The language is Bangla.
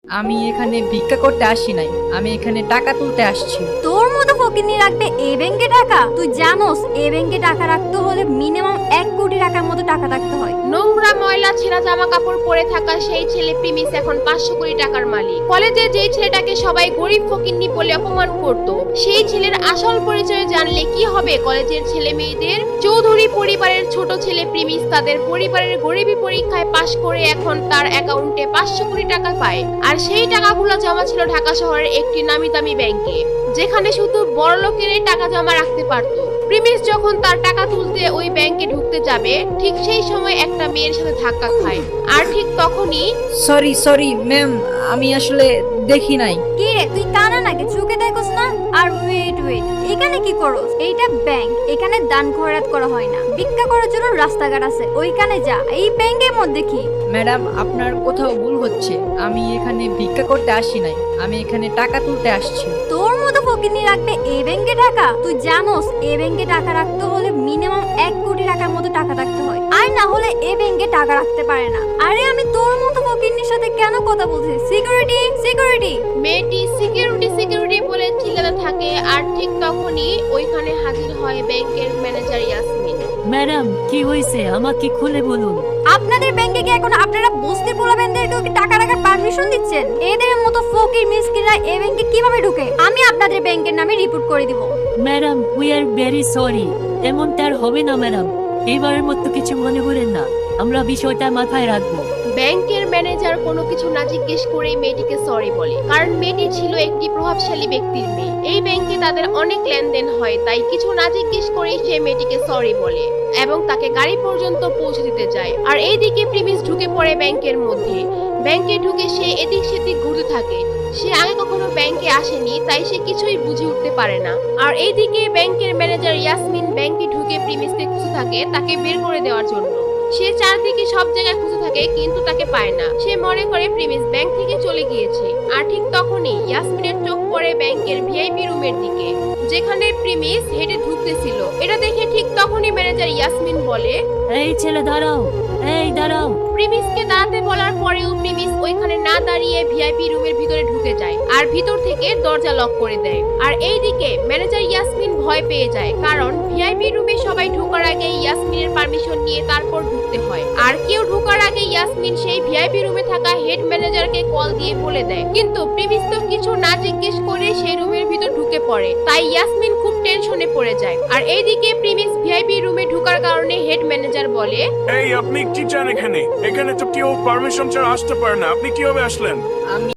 আমি এখানে ভিক্ষা করতে আসি নাই, আমি এখানে টাকা তুলতে আসছি। তোর মতো ফকিনি রাখবে এই ব্যাংকে টাকা? তুই জানোস এই ব্যাংকে টাকা রাখতে হলে মিনিমাম 1 কোটি টাকার মতো টাকা রাখতে হয়। নোংরা ময়লা ছেঁড়া জামা কাপড় পরে থাকা সেই ছেলে প্রিমিস এখন 500 কোটি টাকার মালিক। কলেজে যেই ছেলেটাকে সবাই গরিব ফকিন্নি বলে অপমান করত, সেই ছেলের আসল পরিচয় জানলে কি হবে কলেজের ছেলে মেয়েদের? চৌধুরী পরিবারের ছোট ছেলে প্রিমিস তাদের পরিবারের গরিবী পরীক্ষায় পাশ করে এখন তার অ্যাকাউন্টে 500 কোটি টাকা পায়। আর সেই টাকাগুলো জমা ছিল ঢাকা শহরের একটি নামি দামি ব্যাংকে, যেখানে শুধু বড়লোকেরাই টাকা জমা রাখতে পারতো। প্রিমিস যখন তার টাকা তুলতে ওই ব্যাংকে ঢুকতে যাবে, ঠিক সেই সময় একটা মেয়ের সাথে ধাক্কা খায়। আর ঠিক তখনই সরি ম্যাম, আমি আসলে দেখি নাই। কি রে, তুই কানা নাকি? চোখে দেখোস না? আর ওয়েট, এখানে কি করোস? এইটা ব্যাংক, এখানে দান খয়রাত করা হয় না। ভিক্ষা করার জন্য রাস্তাঘাট আছে, ওইখানে যা। এই ব্যাংকের মধ্যে কি? ম্যাডাম, আপনার কোথাও ভুল হচ্ছে। আমি এখানে ভিক্ষা করতে আসি নাই, আমি এখানে টাকা তুলতে আসছি। তোর মতো ফকিনি রাখবে এই ব্যাংকে টাকা? তুই জানোস এই ব্যাংকে টাকা রাখতে হলে মিনিমাম 1 কোটি টাকার মতো টাকা রাখতে হয়, আর না হলে এই ব্যাংকে টাকা রাখতে পারে না। আরে আমি তোর মতো ফকিনির সাথে কেন কথা বলছি? সিকিউরিটি। মেয়েটি সিকিউরিটি বলে চিল্লাতে থাকে। আর ঠিক তখনই ওইখানে হাজির হয় ব্যাংকের ম্যানেজার ইয়াসমিন। ম্যাডাম, কি হয়েছে আমাকে খুলে বলুন। আপনাদের ব্যাংকে কি এখন আপনারা বস্তি পোলাবেনদেরকেও কি টাকা রাখার পারমিশন দিচ্ছেন? এদের মতো ফকির মিসকিনরা এই ব্যাংকে কিভাবে ঢুকে? আমি আপনাদের ব্যাংকের নামে রিপোর্ট করে দিব। Madam, we are very sorry. এমনটা আর হবে না ম্যাডাম। এবারের মতো কিছু মনে করেন না, আমরা বিষয়টা মাথায় রাখবো। ব্যাংকের ম্যানেজার কোনো কিছু না জিজ্ঞেস করে মেয়েটিকে সরি বলে, কারণ মেয়েটি ছিল একটি প্রভাবশালী ব্যক্তির মেয়ে। এই ব্যাংকে তাদের অনেক লেনদেন হয়, তাই কিছু না জিজ্ঞেস করেই সে মেয়েটিকে সরি বলে এবং তাকে গাড়ি পর্যন্ত পৌঁছে দিতে যায়। আর এইদিকে প্রিমিস ঢুকে পড়ে ব্যাংকের মধ্যে। ব্যাংকে ঢুকে সে এদিক সেদিক ঘুরতে থাকে। সে আগে কখনো ব্যাংকে আসেনি, তাই সে কিছুই বুঝে উঠতে পারে না। আর এইদিকে ব্যাংকের ম্যানেজার ইয়াসমিন ব্যাংকে ঢুকে প্রিমিসকে খুঁজে থাকে তাকে বের করে দেওয়ার জন্য। সে চারদিকে সব জায়গায় খুঁজে থাকে কিন্তু তাকে পায় না। সে মনে করে প্রিমিস ব্যাংক থেকে চলে গিয়েছে। আর ঠিক তখনই ইয়াসমিনের চোখ পড়ে ব্যাংকের ভিআইপি রুমের দিকে, যেখানে প্রিমিস হেঁটে ঢুকতেছিল। এটা দেখে ঠিক তখনই ম্যানেজার ইয়াসমিন বলে, এই ছেলে দাঁড়াও, এই দাঁড়াও। প্রিমিসকে দাঁড়াতে বলার পরেও প্রিমিস ওইখানে না দাঁড়িয়ে ভিআইপি রুমের ভিতরে ঢুকে যায় আর ভিতর থেকে দরজা লক করে দেয়। আর এইদিকে ম্যানেজার ইয়াসমিন ভয় পেয়ে যায়, কারণ ভিআইপি রুমে সবাই ঢোকার আগে ইয়াসমিনের পারমিশন নিয়ে তারপর ঢুকতে হয়। আর কেউ ঢোকার আগে ইয়াসমিন সেই ভিআইপি রুমে থাকা হেড ম্যানেজারকে কল দিয়ে বলে দেয়, কিন্তু প্রিমিস তো কিছু না জিজ্ঞেস করে সেই রুমের ভিতর ঢুকে পড়ে। তাই ইয়াসমিন খুব টেনশনে পড়ে যায়। আর এইদিকে প্রিমিস ভিআইপি রুমে ঢোকার কারণে হেড ম্যানেজার বলে, এই আপনি কি চান এখানে? এখানে তো কেউ পারমিশন ছাড়া আসতে পারে না, আপনি কিভাবে আসলেন? আমি